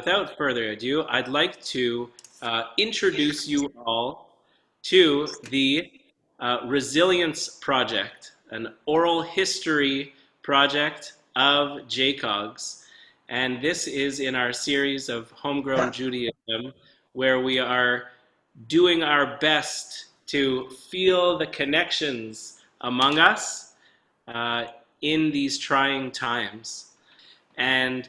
Without further ado, I'd like to introduce you all to the Resilience Project, an oral history project of JCOGS. And this is in our series of Homegrown Judaism, where we are doing our best to feel the connections among us uh, in these trying times. And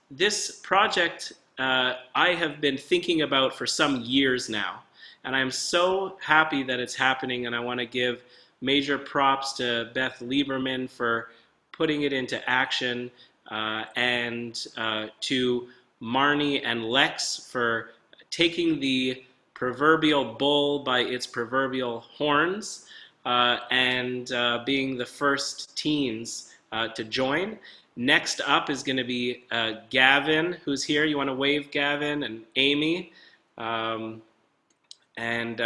this project I have been thinking about for some years now, and I'm so happy that it's happening. And I want to give major props to Beth Lieberman for putting it into action, and to Marnie and Lex for taking the proverbial bull by its proverbial horns, and being the first teens to join. Next up is going to be Gavin, who's here. You want to wave, Gavin, and Amy, um, and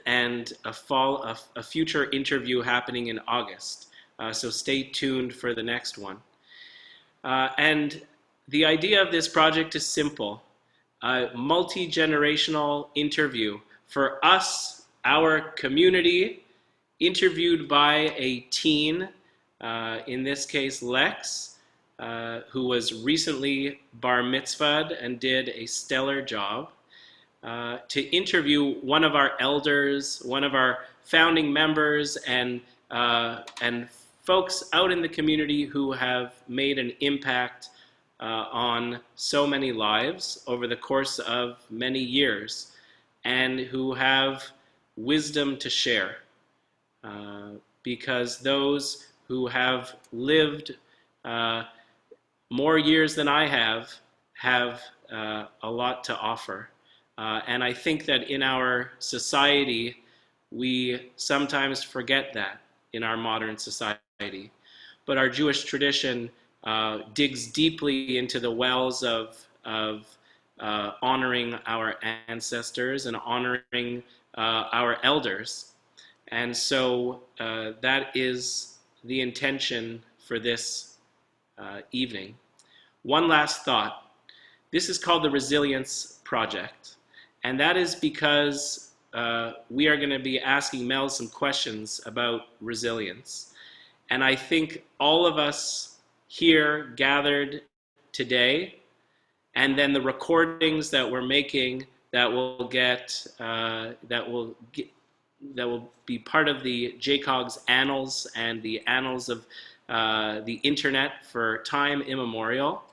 and a future interview happening in August. So stay tuned for the next one. And the idea of this project is simple: a multi-generational interview for us, our community, interviewed by a teen. In this case, Lex, who was recently bar mitzvahed and did a stellar job, to interview one of our elders, one of our founding members, and folks out in the community who have made an impact on so many lives over the course of many years, and who have wisdom to share. Because those who have lived more years than I have a lot to offer. And I think that in our society, we sometimes forget that in our modern society. But our Jewish tradition digs deeply into the wells of honoring our ancestors and honoring our elders. And so that is the intention for this evening. One last thought. This is called the Resilience Project. And that is because we are going to be asking Mel some questions about resilience. And I think all of us here gathered today, and then the recordings that we're making that will be part of the JCOGS annals and the annals of the internet for time immemorial,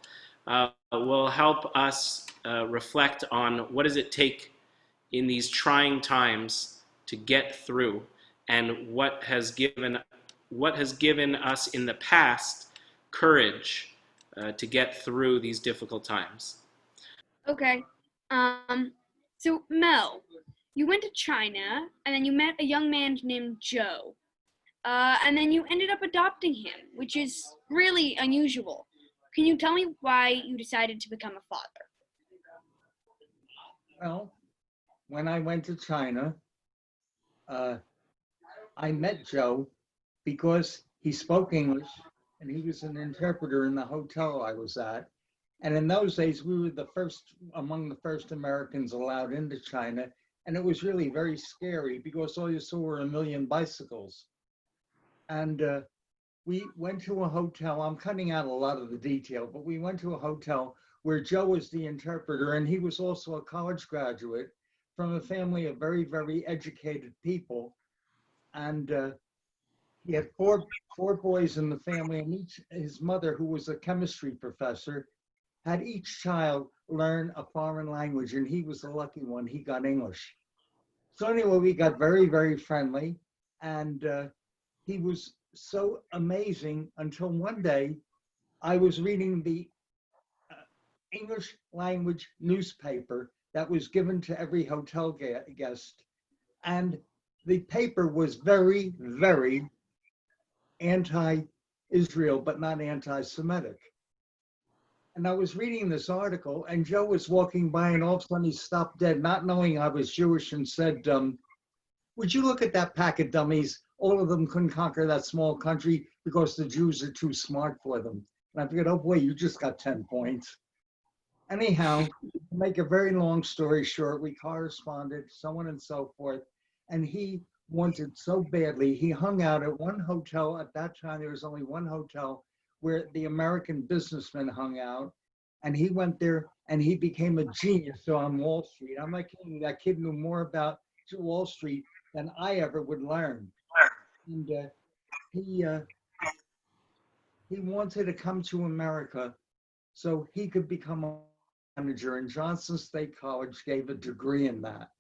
will help us reflect on what does it take in these trying times to get through, and what has given us in the past courage to get through these difficult times. Okay. So Mel, you went to China and then you met a young man named Joe. And then you ended up adopting him, which is really unusual. Can you tell me why you decided to become a father? Well, when I went to China, I met Joe because he spoke English and he was an interpreter in the hotel I was at. And in those days, we were among the first Americans allowed into China. And it was really very scary because all you saw were a million bicycles. And we went to a hotel. I'm cutting out a lot of the detail, but we went to a hotel where Joe was the interpreter, and he was also a college graduate from a family of very, very educated people. And he had four boys in the family, and his mother, who was a chemistry professor, had each child learn a foreign language, and he was the lucky one. He got English. So anyway, we got very, very friendly, and he was so amazing until one day I was reading the English language newspaper that was given to every hotel guest. And the paper was very, very anti-Israel, but not anti-Semitic. And I was reading this article, and Joe was walking by, and all of a sudden he stopped dead, not knowing I was Jewish, and said, would you look at that pack of dummies? All of them couldn't conquer that small country because the Jews are too smart for them. And I figured, oh boy, you just got 10 points. Anyhow, to make a very long story short, we corresponded, so on and so forth. And he wanted so badly, he hung out at one hotel. At that time, there was only one hotel where the American businessmen hung out. And he went there and he became a genius on Wall Street. I'm not kidding. That kid knew more about Wall Street than I ever would learn. And he wanted to come to America so he could become a manager. And Johnson State College gave a degree in that.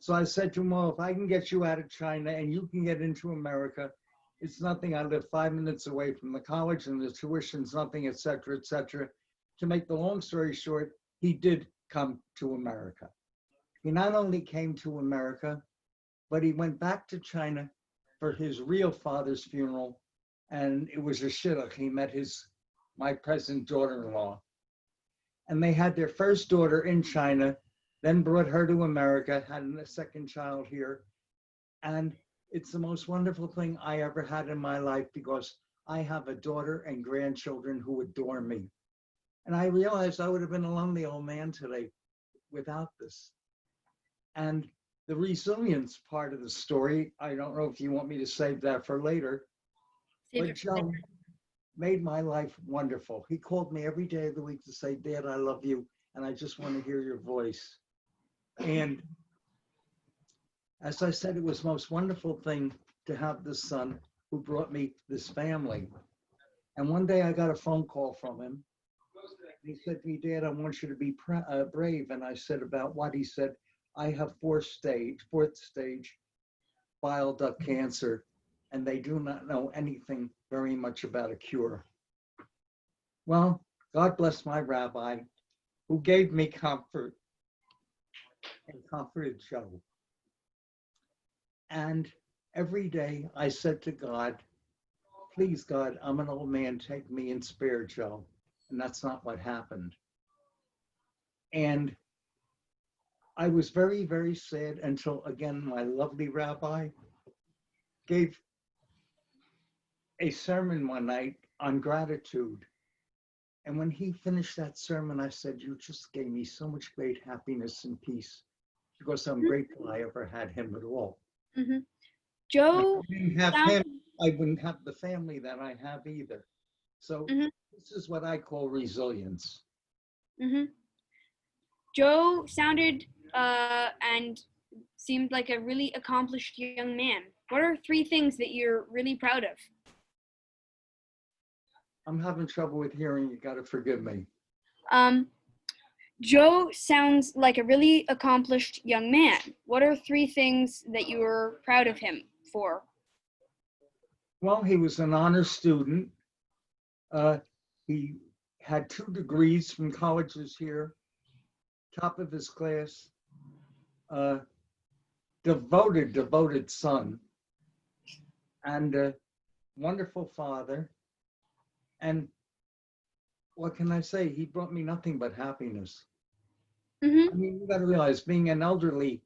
So I said to him, well, if I can get you out of China and you can get into America, it's nothing. I live 5 minutes away from the college and the tuition's nothing, et cetera, et cetera. To make the long story short, he did come to America. He not only came to America, but he went back to China for his real father's funeral. And it was a shidduch. He met my present daughter-in-law. And they had their first daughter in China, then brought her to America, had a second child here. And it's the most wonderful thing I ever had in my life because I have a daughter and grandchildren who adore me. And I realized I would have been a lonely old man today without this. And the resilience part of the story, I don't know if you want me to save that for later, but Joe made my life wonderful. He called me every day of the week to say, Dad, I love you, and I just want to hear your voice. And as I said, it was the most wonderful thing to have this son who brought me this family. And one day I got a phone call from him. He said to me, Dad, I want you to be brave. And I said, about what? He said, I have fourth stage bile duct cancer, and they do not know anything very much about a cure. Well, God bless my rabbi who gave me comfort and comforted Joe. And every day I said to God, please, God, I'm an old man, take me and spare Joe. And that's not what happened. And I was very, very sad until, again, my lovely rabbi gave a sermon one night on gratitude. And when he finished that sermon, I said, you just gave me so much great happiness and peace because I'm grateful I ever had him at all. Mm-hmm. Joe, if I didn't have him, I wouldn't have the family that I have either. So this is what I call resilience. Joe sounded and seemed like a really accomplished young man. What are 3 things that you're really proud of? I'm having trouble with hearing. You got to forgive me. Joe sounds like a really accomplished young man. What are 3 things that you are proud of him for? Well, he was an honor student. He had 2 degrees from colleges here, top of his class, devoted son, and a wonderful father. And what can I say? He brought me nothing but happiness. I mean, you got to realize, being an elderly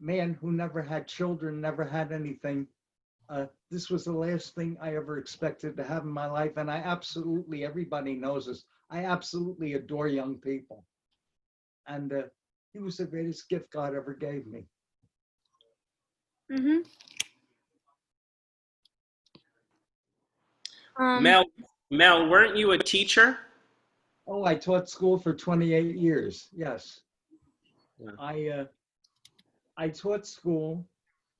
man who never had children, never had anything, this was the last thing I ever expected to have in my life. And I absolutely, everybody knows this, I absolutely adore young people. And he was the greatest gift God ever gave me. Mel, weren't you a teacher? Oh, I taught school for 28 years. Yes. Yeah. I taught school,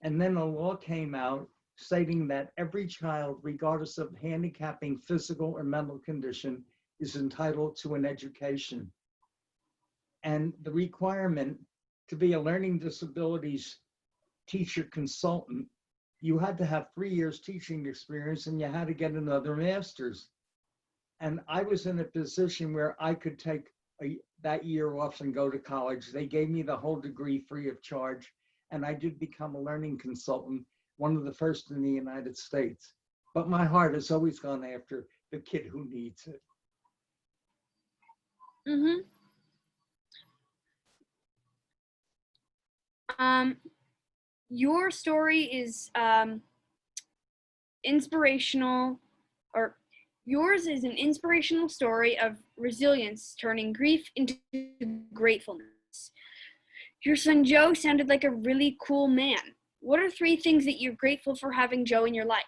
and then a law came out stating that every child, regardless of handicapping physical or mental condition, is entitled to an education. And the requirement to be a learning disabilities teacher consultant, you had to have 3 years teaching experience and you had to get another master's. And I was in a position where I could take that year off and go to college. They gave me the whole degree free of charge. And I did become a learning consultant, one of the first in the United States. But my heart has always gone after the kid who needs it. Your story is inspirational, or yours is an inspirational story of resilience turning grief into gratefulness. Your son Joe sounded like a really cool man. What are 3 things that you're grateful for having Joe in your life?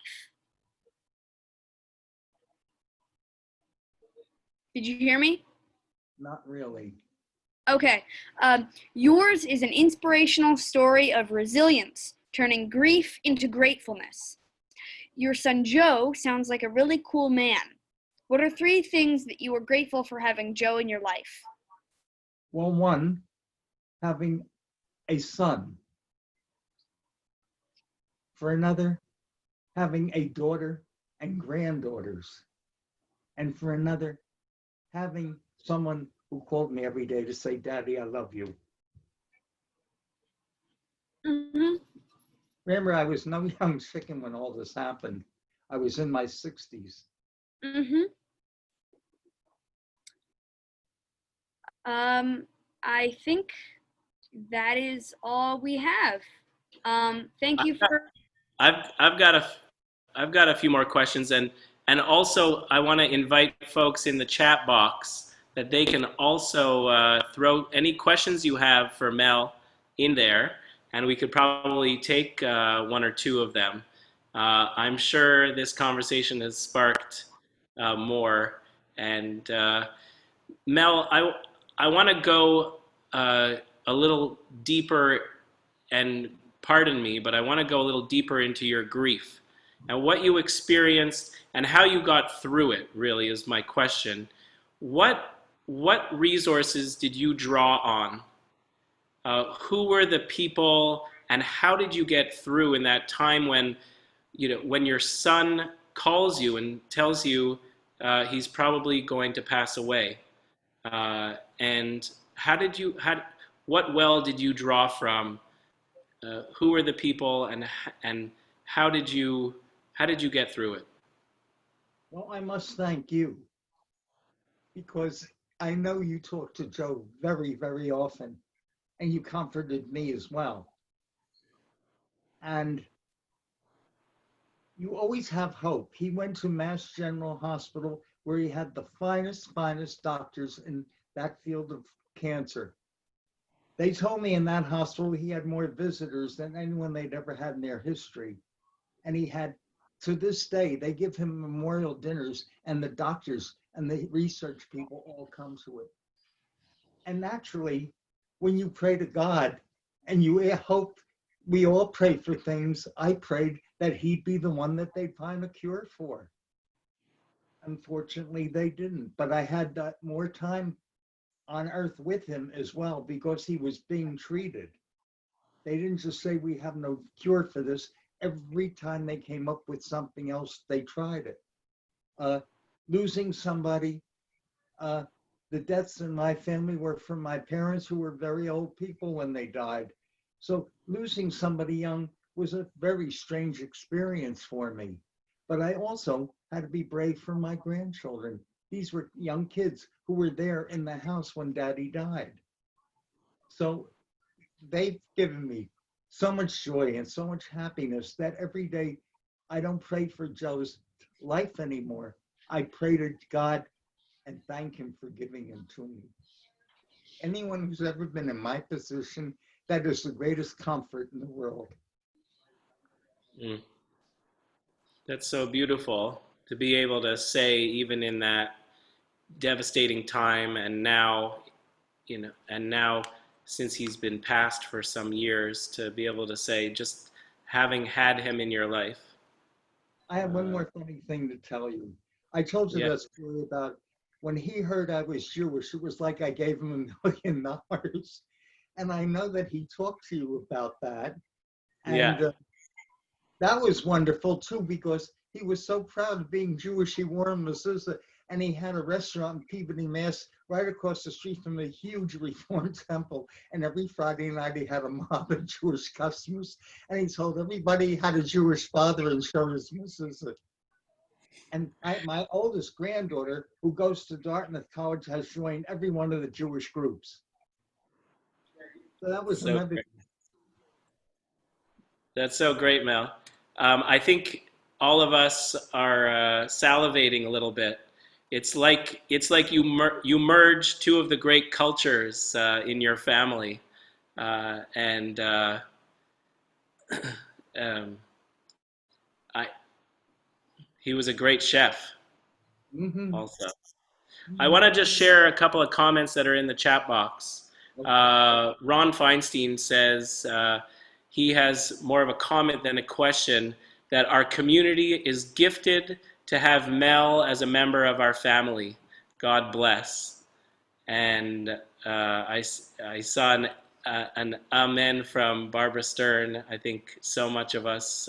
Did you hear me? Not really. Okay. Yours is an inspirational story of resilience, turning grief into gratefulness. Your son Joe sounds like a really cool man. What are 3 things that you are grateful for having Joe in your life? Well, one, having a son. For another, having a daughter and granddaughters. And for another, having someone who called me every day to say, Daddy, I love you. Mm-hmm. Remember, I was no young chicken when all this happened. I was in my 60s. Mm-hmm. I think that is all we have. Thank you for. I've got a few more questions, and also I want to invite folks in the chat box that they can also throw any questions you have for Mel in there, and we could probably take 1 or 2 of them. I'm sure this conversation has sparked more, and Mel, I want to go a little deeper, and pardon me, but I want to go a little deeper into your grief and what you experienced and how you got through it. Really, is my question. What resources did you draw on? Who were the people, and how did you get through in that time when when your son calls you and tells you he's probably going to pass away? And what well did you draw from? Who were the people, and how did you get through it? Well, I must thank you because I know you talk to Joe very, very often, and you comforted me as well. And you always have hope. He went to Mass General Hospital where he had the finest doctors in that field of cancer. They told me in that hospital he had more visitors than anyone they'd ever had in their history. And he had, to this day, they give him memorial dinners, and the doctors and the research people all come to it. And naturally, when you pray to God and you hope, we all pray for things. I prayed that he'd be the one that they'd find a cure for. Unfortunately, they didn't, but I had more time on earth with him as well because he was being treated. They didn't just say we have no cure for this. Every time they came up with something else, they tried it. Losing somebody, the deaths in my family were from my parents who were very old people when they died. So losing somebody young was a very strange experience for me. But I also had to be brave for my grandchildren. These were young kids who were there in the house when Daddy died. So they've given me so much joy and so much happiness that every day I don't pray for Joe's life anymore. I pray to God and thank him for giving him to me. Anyone who's ever been in my position, that is the greatest comfort in the world. Mm. That's so beautiful to be able to say, even in that devastating time, and now, since he's been passed for some years, to be able to say, just having had him in your life. I have one more funny thing to tell you. I told you Yeah. that story about when he heard I was Jewish, it was like I gave him $1 million. And I know that he talked to you about that. And Yeah. that was wonderful too, because he was so proud of being Jewish. He wore a mezuzah, and he had a restaurant in Peabody, Mass, right across the street from a huge Reform temple. And every Friday night he had a mob of Jewish customers, and he told everybody he had a Jewish father and showed his mezuzah. And my oldest granddaughter, who goes to Dartmouth College, has joined every one of the Jewish groups. So that was So another. great. That's so great, Mel. I think all of us are salivating a little bit. It's like you merge two of the great cultures in your family, and um, I he was a great chef Hmm. also. I want to just share a couple of comments that are in the chat box. Okay. Ron Feinstein says he has more of a comment than a question that our community is gifted to have Mel as a member of our family. God bless. And I saw an amen from Barbara Stern. I think so much of us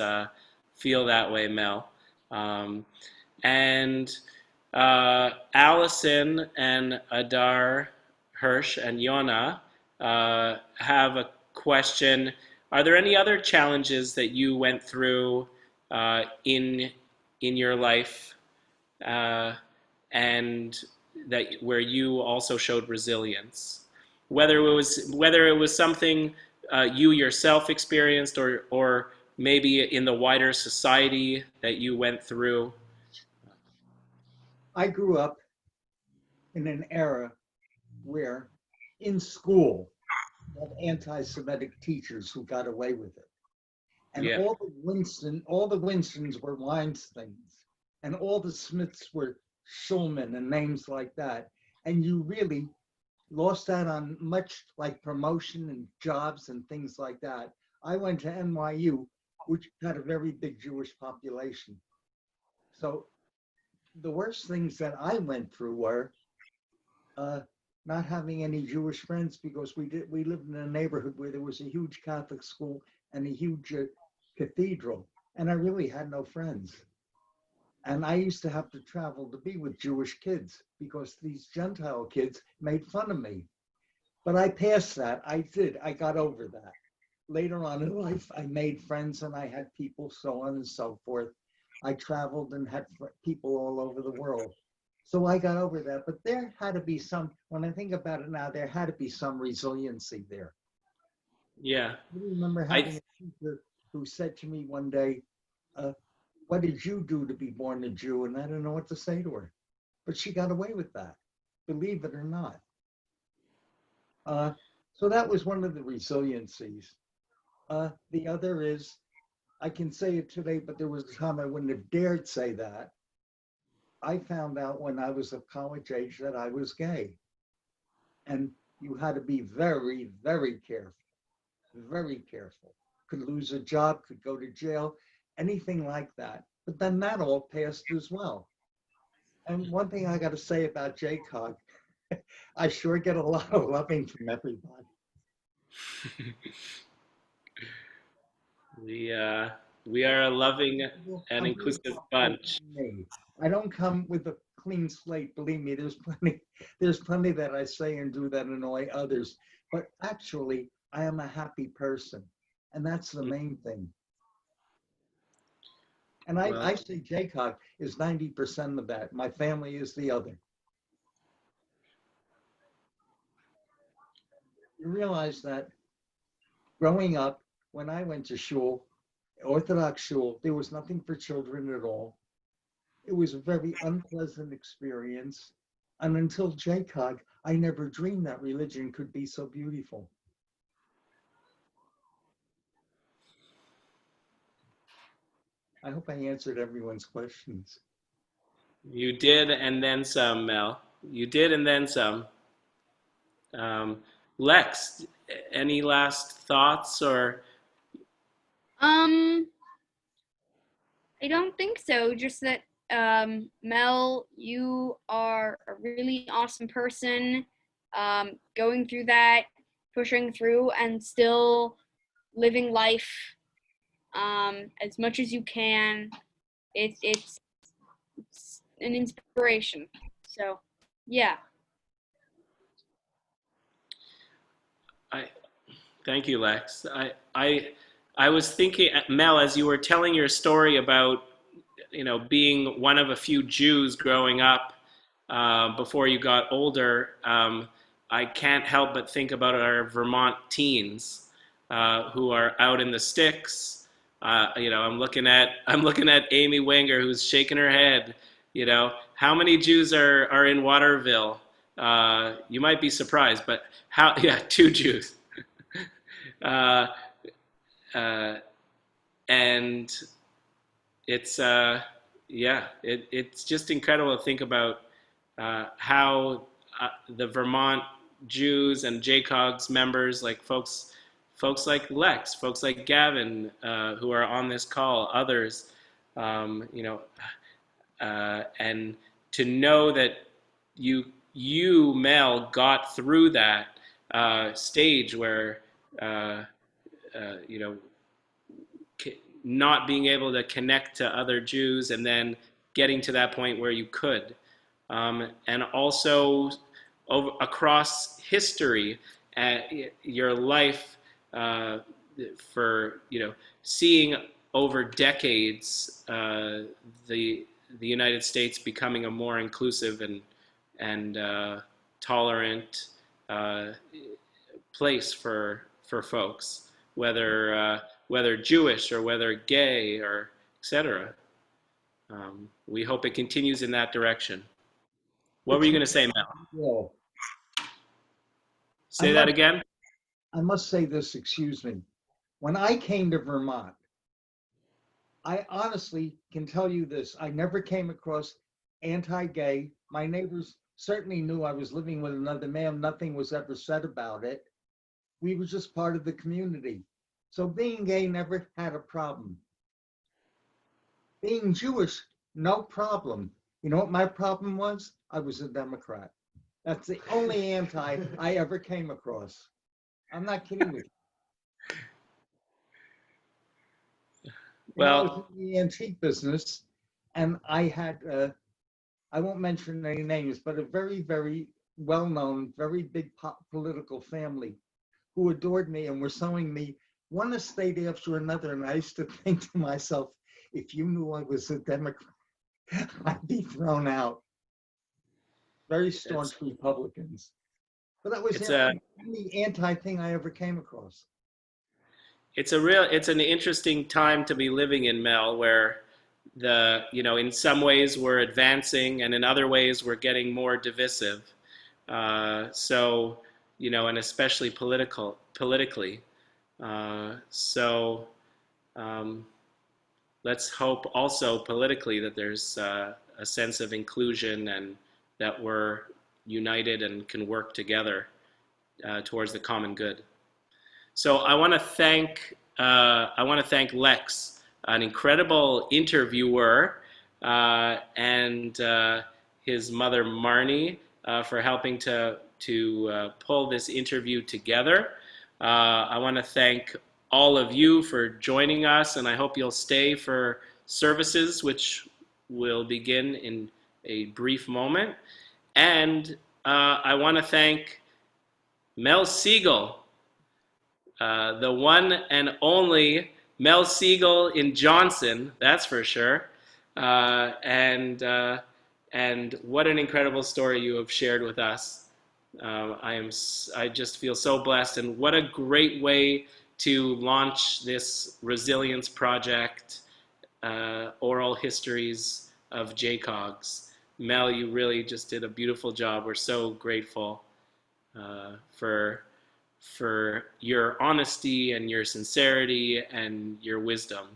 feel that way, Mel. Um, and Allison and Adar Hirsch and Yona have a question. Are there any other challenges that you went through in your life, uh, and that where you also showed resilience? Whether it was something you yourself experienced, or maybe in the wider society that you went through. I grew up in an era where in school you had anti-Semitic teachers who got away with it. And Yeah. all the Winstons were Weinsteins, and all the Smiths were Schulman and names like that. And you really lost out on much like promotion and jobs and things like that. I went to NYU, which had a very big Jewish population. So the worst things that I went through were uh, not having any Jewish friends because we lived in a neighborhood where there was a huge Catholic school and a huge cathedral, and I really had no friends. And I used to have to travel to be with Jewish kids because these Gentile kids made fun of me. But I passed that. I did. I got over that. Later on in life, I made friends and I had people, so on and so forth. I traveled and had people all over the world. So I got over that. But there had to be some, when I think about it now, there had to be some resiliency there. Yeah. I remember I having a teacher who said to me one day, uh, what did you do to be born a Jew? And I don't know what to say to her. But she got away with that, believe it or not. Uh, so that was one of the resiliencies. The other is, I can say it today, but there was a time I wouldn't have dared say that. I found out when I was of college age that I was gay. And you had to be very, very careful, very careful. Could lose a job, could go to jail, anything like that. But then that all passed as well. And one thing I got to say about JCOG, I sure get a lot of loving from everybody. we uh, we are a loving and I'm very inclusive comfortable bunch. being me. I don't come with a clean slate. Believe me, there's plenty that I say and do that annoy others. But actually, I am a happy person. And that's the main thing. And I Well, say JCOG is 90% of that. My family is the other. You realize that growing up, when I went to shul, Orthodox shul, there was nothing for children at all. It was a very unpleasant experience. And until JCOG, I never dreamed that religion could be so beautiful. I hope I answered everyone's questions. you did and then some, Mel. You did and then some. Um, Lex, any last thoughts or? Um, I don't think so. Just that, Mel, you are a really awesome person. Going through that, pushing through, and still living life as much as you can. It's an inspiration. So, yeah. I thank you, Lex. I was thinking, Mel, as you were telling your story about being one of a few Jews growing up before you got older. I can't help but think about our Vermont teens who are out in the sticks, I'm looking at Amy Wenger, who's shaking her head. How many Jews are in Waterville? You might be surprised, but how? Yeah, two Jews. uh, uh, and it's it's just incredible to think about how the Vermont Jews and JCOGS members, like folks like Lex, folks like Gavin, who are on this call, others, um, you know, and to know that Mel, got through that stage where uh, you know not being able to connect to other Jews, and then getting to that point where you could, and also across history, your life, uh, for seeing over decades, the United States becoming a more inclusive and tolerant place for folks, whether Jewish or whether gay or etc. We hope it continues in that direction. What were you going to say, Mel? Well, I Say that must, again. I must say this, excuse me. When I came to Vermont, I honestly can tell you this. I never came across anti-gay. My neighbors certainly knew I was living with another man. Nothing was ever said about it. We were just part of the community. So being gay never had a problem. Being Jewish, no problem. You know what my problem was? I was a Democrat. That's the only anti I ever came across. I'm not kidding with you. I was Well, in the antique business, and I had, I won't mention any names, but a very, very well-known, very big political family who adored me and were showing me one estate after another. And I used to think to myself, if you knew I was a Democrat, I'd be thrown out. Very it's staunch Republicans. But that was it's the a only anti thing I ever came across. it's an interesting time to be living in, Mel, where in some ways we're advancing, and in other ways we're getting more divisive. So, and especially politically. So, um, let's hope also politically that there's a sense of inclusion, and that we're united and can work together towards the common good. So I want to thank Lex, an incredible interviewer, and his mother Marnie, for helping to pull this interview together. I want to thank all of you for joining us, and I hope you'll stay for services, which will begin in a brief moment. And I want to thank Mel Siegel, the one and only Mel Siegel in Johnson, that's for sure. And what an incredible story you have shared with us. I just feel so blessed, and what a great way to launch this resilience project, oral histories of JCOGS. Mel, you really just did a beautiful job. We're so grateful for your honesty and your sincerity and your wisdom.